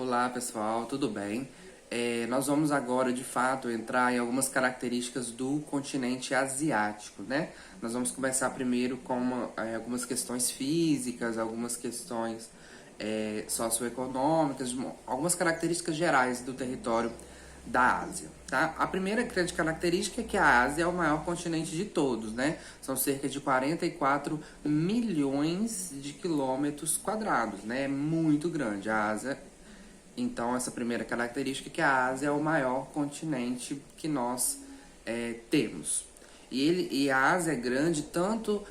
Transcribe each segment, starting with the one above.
Olá pessoal, tudo bem? Nós vamos agora de fato entrar em algumas características do continente asiático, né? Nós vamos começar primeiro com algumas questões físicas, algumas questões socioeconômicas, algumas características gerais do território da Ásia, tá? A primeira grande característica é que a Ásia é o maior continente de todos, né? São cerca de 44 milhões de quilômetros quadrados, né? É muito grande a Ásia. Então, essa primeira característica é que a Ásia é o maior continente que nós temos. E a Ásia é grande tanto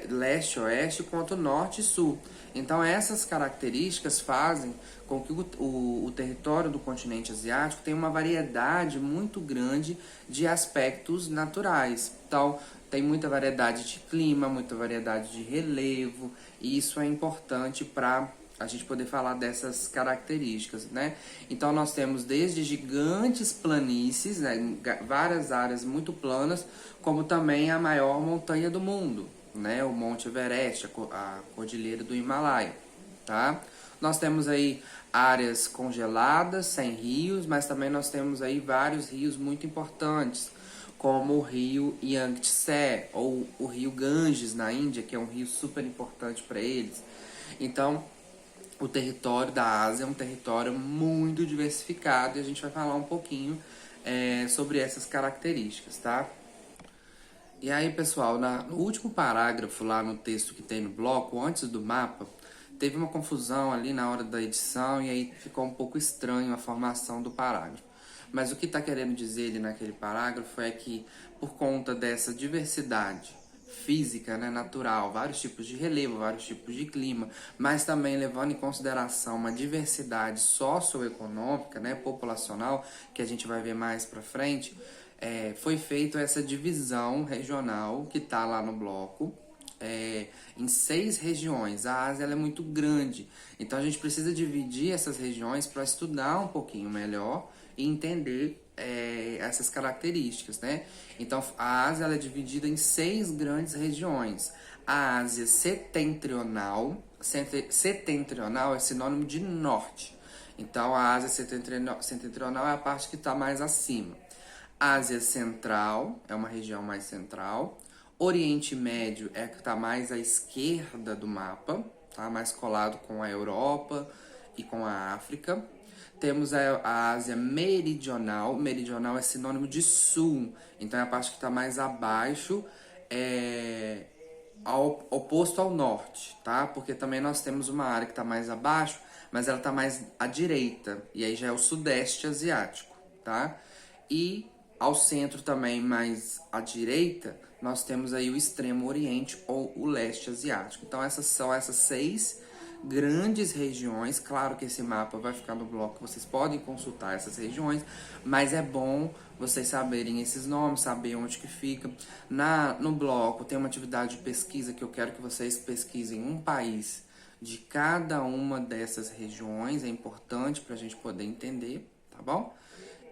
leste-oeste quanto norte e sul. Então, essas características fazem com que o território do continente asiático tenha uma variedade muito grande de aspectos naturais. Então, tem muita variedade de clima, muita variedade de relevo, e isso é importante para a gente poder falar dessas características, né? Então nós temos desde gigantes planícies, né, várias áreas muito planas, como também a maior montanha do mundo, né, o Monte Everest, a Cordilheira do Himalaia, tá? Nós temos aí áreas congeladas, sem rios, mas também nós temos aí vários rios muito importantes, como o rio Yangtze ou o rio Ganges na Índia, que é um rio super importante para eles. Então, o território da Ásia é um território muito diversificado e a gente vai falar um pouquinho sobre essas características, tá? E aí, pessoal, no último parágrafo lá no texto que tem no bloco, antes do mapa, teve uma confusão ali na hora da edição e aí ficou um pouco estranho a formação do parágrafo. Mas o que está querendo dizer ele naquele parágrafo é que, por conta dessa diversidade física, né, natural, vários tipos de relevo, vários tipos de clima, mas também levando em consideração uma diversidade socioeconômica, né, populacional, que a gente vai ver mais para frente, foi feita essa divisão regional que está lá no bloco, em 6 regiões. A Ásia ela é muito grande, então a gente precisa dividir essas regiões para estudar um pouquinho melhor e entender essas características, né? Então a Ásia ela é dividida em 6 grandes regiões. A Ásia setentrional é sinônimo de norte. Então a Ásia setentrional é a parte que está mais acima. Ásia Central é uma região mais central. Oriente Médio é que está mais à esquerda do mapa, tá? Mais colado com a Europa e com a África. Temos a Ásia Meridional. Meridional é sinônimo de sul, então é a parte que está mais abaixo, oposto ao norte, tá? Porque também nós temos uma área que está mais abaixo, mas ela está mais à direita, e aí já é o sudeste asiático, tá? E ao centro também, mais à direita, nós temos aí o extremo oriente ou o leste asiático. Então essas são essas 6 grandes regiões. Claro que esse mapa vai ficar no bloco, vocês podem consultar essas regiões, mas é bom vocês saberem esses nomes, saber onde que fica. No bloco tem uma atividade de pesquisa que eu quero que vocês pesquisem um país de cada uma dessas regiões, é importante para a gente poder entender, tá bom?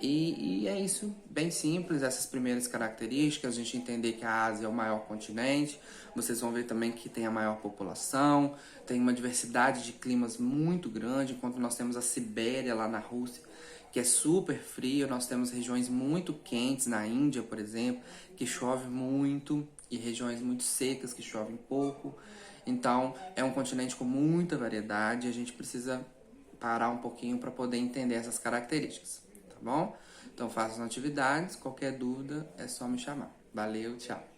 E é isso, bem simples, essas primeiras características, a gente entender que a Ásia é o maior continente, vocês vão ver também que tem a maior população, tem uma diversidade de climas muito grande, enquanto nós temos a Sibéria lá na Rússia, que é super frio, nós temos regiões muito quentes na Índia, por exemplo, que chove muito, e regiões muito secas que chovem pouco. Então, é um continente com muita variedade, a gente precisa parar um pouquinho para poder entender essas características. Bom? Então façam atividades, qualquer dúvida é só me chamar. Valeu, tchau!